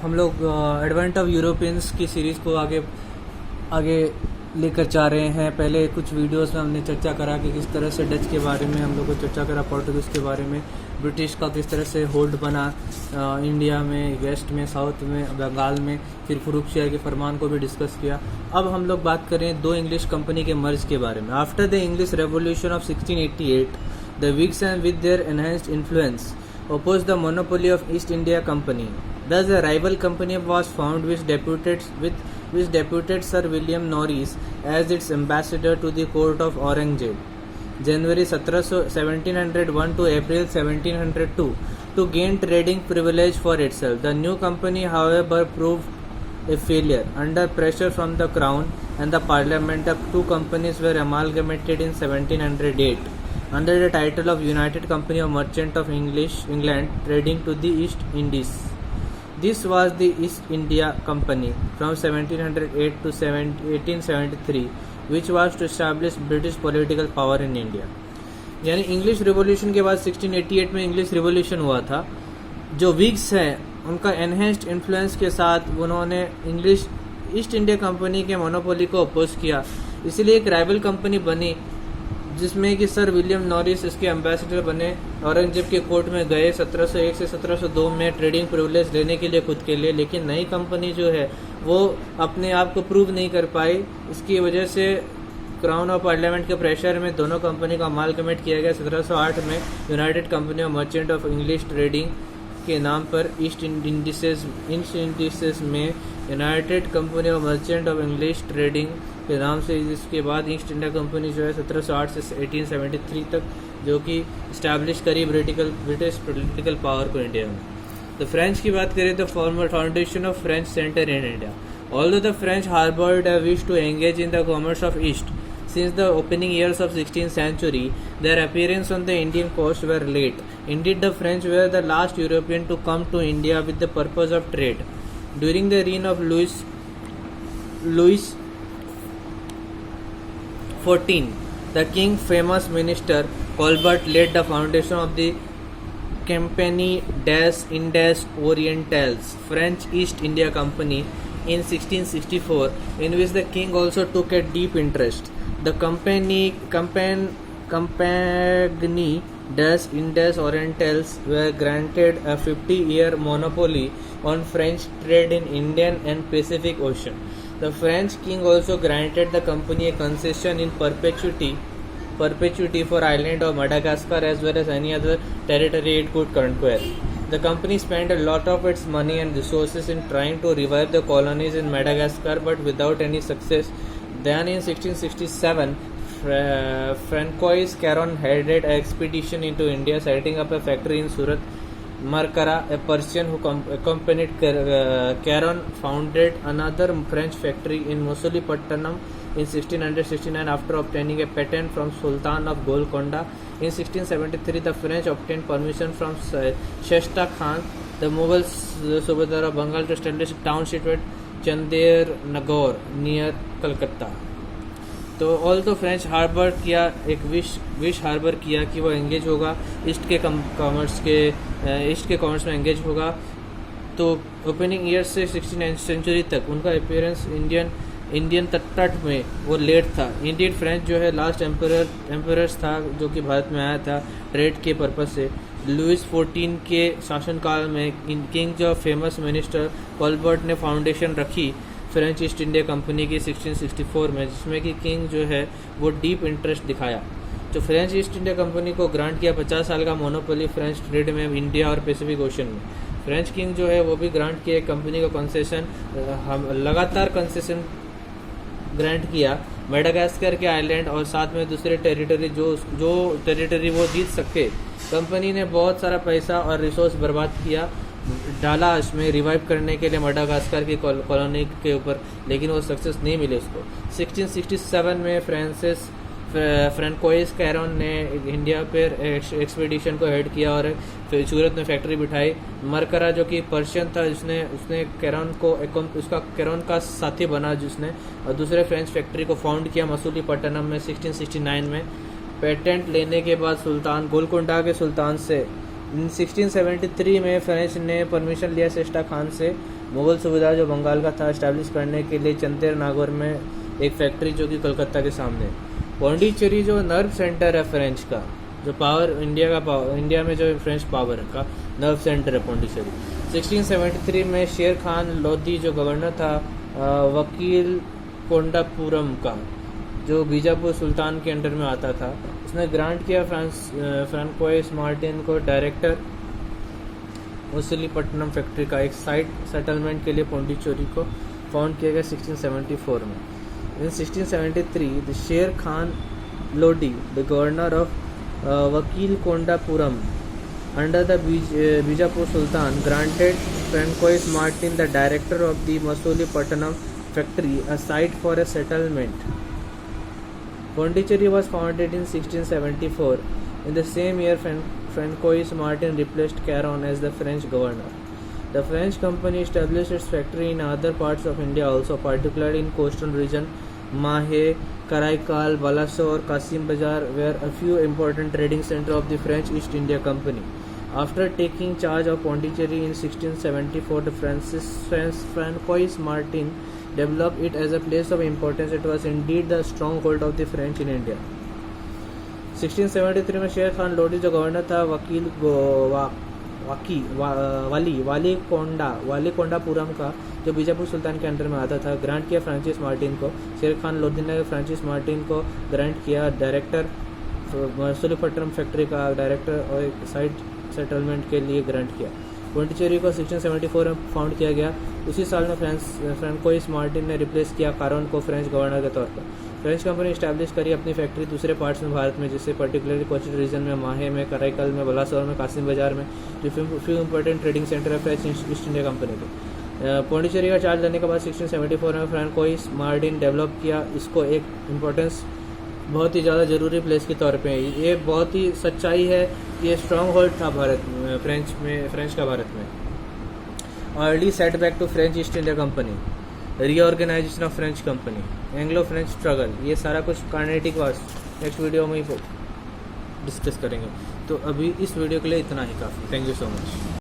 हम लोग advent of Europeans की सीरीज़ को आगे आगे लेकर जा रहे हैं। पहले कुछ वीडियोस में हमने चर्चा करा कि किस तरह से डच के बारे में हम लोग को चर्चा करा, पोर्टुगीज़ के बारे में, ब्रिटिश का किस तरह से होल्ड बना इंडिया में, वेस्ट में, साउथ में, बंगाल में, फिर फुरुखशियर के फरमान को भी डिस्कस किया। अब हम लोग बात करें दो इंग्लिश कंपनी के मर्ज के बारे में। After the English revolution of 1688 the wigs and with their enhanced influence opposed the monopoly of East India Company. Thus, a rival company was found which deputed Sir William Norreys as its ambassador to the court of Aurangzeb, January 1701 to April 1702, to gain trading privilege for itself. The new company, however, proved a failure. Under pressure from the Crown and the Parliament, the two companies were amalgamated in 1708. Under the title of United Company of Merchants of England trading to the East Indies. This was the East India Company from 1708 to 1873, which was to establish British political power in India. यानी English revolution के बाद 1688 में English revolution हुआ था। जो wigs हैं उनका enhanced influence के साथ उन्होंने इंग्लिश ईस्ट इंडिया कंपनी के मोनोपोली को अपोज किया, इसलिए एक राइवल कंपनी बनी जिसमें कि सर विलियम नॉरिस इसके एम्बेसडर बने। औरंगजेब के कोर्ट में गए 1701 से 1702 में ट्रेडिंग प्रिविलेज लेने के लिए खुद के लिए, लेकिन नई कंपनी जो है वो अपने आप को प्रूव नहीं कर पाई। इसकी वजह से क्राउन और पार्लियामेंट के प्रेशर में दोनों कंपनी का अमालगमेट किया गया 1708 में United company of merchant of English trading के नाम पर ईस्ट इंडीसेस में United company of merchant of English trading के नाम से। इसके बाद ईस्ट इंडिया कंपनी जो है 1708 से 1873 तक जो कि इस्टेब्लिश करी ब्रिटिश पॉलिटिकल पावर को इंडिया में। तो फ्रेंच की बात करें तो formal foundation of French centre in India. Although the French harboured a wish to engage in the commerce of East since the opening years of 16th century, their appearance on the Indian coast were late. Indeed, the French were the last European to come to India with the purpose of trade. During the reign of Louis XIV, the king's famous minister Colbert laid the foundation of the Compagnie des Indes Orientales, French East India Company, in 1664, in which the king also took a deep interest. The Compagnie des Indes Orientales were granted a 50-year monopoly on French trade in Indian and Pacific Ocean. The French king also granted the company a concession in perpetuity for island of Madagascar as well as any other territory it could conquer. The company spent a lot of its money and resources in trying to revive the colonies in Madagascar, but without any success. Then in 1667, Francois Caron headed an expedition into India, setting up a factory in Surat. Markara, a Persian who accompanied Caron, founded another French factory in Masulipatanam in 1669 after obtaining a patent from Sultan of Golconda. In 1673, the French obtained permission from Shasta Khan, the Mughal Subadar of Bengal, to establish a town situated Chandernagore near Calcutta. तो all तो French harbour किया, एक wish harbour किया कि वो engage होगा east के commerce में एंगेज होगा। तो ओपनिंग ईयर से 16th सेंचुरी तक उनका अपीयरेंस इंडियन तट में वो लेट था। इंडियन फ्रेंच जो है लास्ट एम्परर्स था जो कि भारत में आया था ट्रेड के पर्पज से। लुइस 14 के शासनकाल में किंग जो फेमस मिनिस्टर कॉलबर्ट ने फाउंडेशन रखी फ्रेंच ईस्ट इंडिया कंपनी की 1664 में, जिसमें कि किंग जो है वो डीप इंटरेस्ट दिखाया। जो फ्रेंच ईस्ट इंडिया कंपनी को ग्रांट किया 50 साल का मोनोपोली फ्रेंच ट्रेड में इंडिया और पैसिफिक ओशन में। फ्रेंच किंग जो है वो भी ग्रांट किया कंपनी को कंसेशन, लगातार कंसेशन ग्रांट किया मेडागास्कर के आइलैंड और साथ में दूसरे टेरिटरी जो टेरिटरी वो जीत सके। कंपनी ने बहुत सारा पैसा और रिसोर्स बर्बाद किया डाला इसमें रिवाइव करने के लिए मेडागास्कर की कॉलोनी के ऊपर, लेकिन वो सक्सेस नहीं मिली उसको। 1667 में फ्रेंकोइस कैरोन ने इंडिया पर एक्सपीडिशन को हेड किया और सूरत में फैक्ट्री बिठाई। मरकरा जो कि पर्शियन था उसने कैरोन का साथी बना जिसने, और दूसरे फ्रेंच फैक्ट्री को फाउंड किया मसूलीपट्टनम में 1669 में। पेटेंट लेने के बाद सुल्तान गोलकुंडा के सुल्तान से इन 1673 में फ्रेंच ने परमिशन लिया शेष्टा खान से मुगल सूबेदार जो बंगाल का था इस्टेब्लिश करने के लिए चंदेर नागौर में एक फैक्ट्री जो कि कलकत्ता के सामने। पौंडीचेरी जो नर्व सेंटर है फ्रेंच का, जो पावर इंडिया में जो फ्रेंच पावर का नर्व सेंटर है पौंडीचेरी। 1673 में शेर खान लोधी जो गवर्नर था वकील कोंडापुरम का, जो बीजापुर सुल्तान के अंडर में आता था, उसने ग्रांट किया फ्रांकोइस मार्टिन को डायरेक्टर मछलीपट्टनम फैक्ट्री का एक साइट सेटलमेंट के लिए पौंडीचेरी को फाउंड किया गया 1674 में। इन 1673 द शेर Khan Lodi the governor of वकील कोंडापुरम under the Bijapur Sultan granted Francois Martin, the director of the Masulipatanam factory, a site for a settlement. Pondicherry was founded in 1674. In the same year, Francois Martin replaced Caron as the French governor. The French company established its factory in other parts of India also, particularly in coastal region. Mahe, Karaikal, Balasore, Kasim Bazar were a few important trading centers of the French East India Company. After taking charge of Pondicherry in 1674, the Francois Martin developed it as a place of importance. It was indeed the stronghold of the French in India. 1673 में शेर खान लोधी जो governor था वाली कोंडापुरम का, जो बीजापुर सुल्तान के under में आता था, ग्रांट किया फ्रांसिस मार्टिन को। शेर खान लोधी ने फ्रांसिस मार्टिन को ग्रांट किया डायरेक्टर मसूलीपट्टनम फैक्ट्री का डायरेक्टर और एक साइट सेटलमेंट के लिए ग्रांट किया। पौंडीचेरी को 1674 में फाउंड किया गया। उसी साल में फ्रांकोइस मार्टिन ने रिप्लेस किया कारोन को फ्रेंच गवर्नर के तौर पर। फ्रेंच कंपनी इस्टेब्लिश करी अपनी फैक्ट्री दूसरे पार्ट्स में भारत में, जैसे पर्टिकुलरली कोस्टल रीजन में, माहे में, कराईकल में, बलासोर में, कासिम बाजार में, जो फ्यू इंपॉर्टेंट ट्रेडिंग सेंटर है फ्रेंच ईस्ट इंडिया कंपनी के। पौंडीचेरी का चार्ज लेने के बाद 1674 में फ्रांकोइस मार्टिन डेवलप किया इसको एक इम्पोर्टेंस बहुत ही ज़्यादा ज़रूरी प्लेस के तौर पे। ये बहुत ही सच्चाई है, ये स्ट्रॉन्ग होल्ड था भारत में, फ्रेंच का भारत में। Early setback to French East India company, reorganisation of French company, Anglo French struggle, ये सारा कुछ कार्नेटिक वास नेक्स्ट वीडियो में ही डिस्कस करेंगे। तो अभी इस वीडियो के लिए इतना ही काफ़ी। Thank you so much.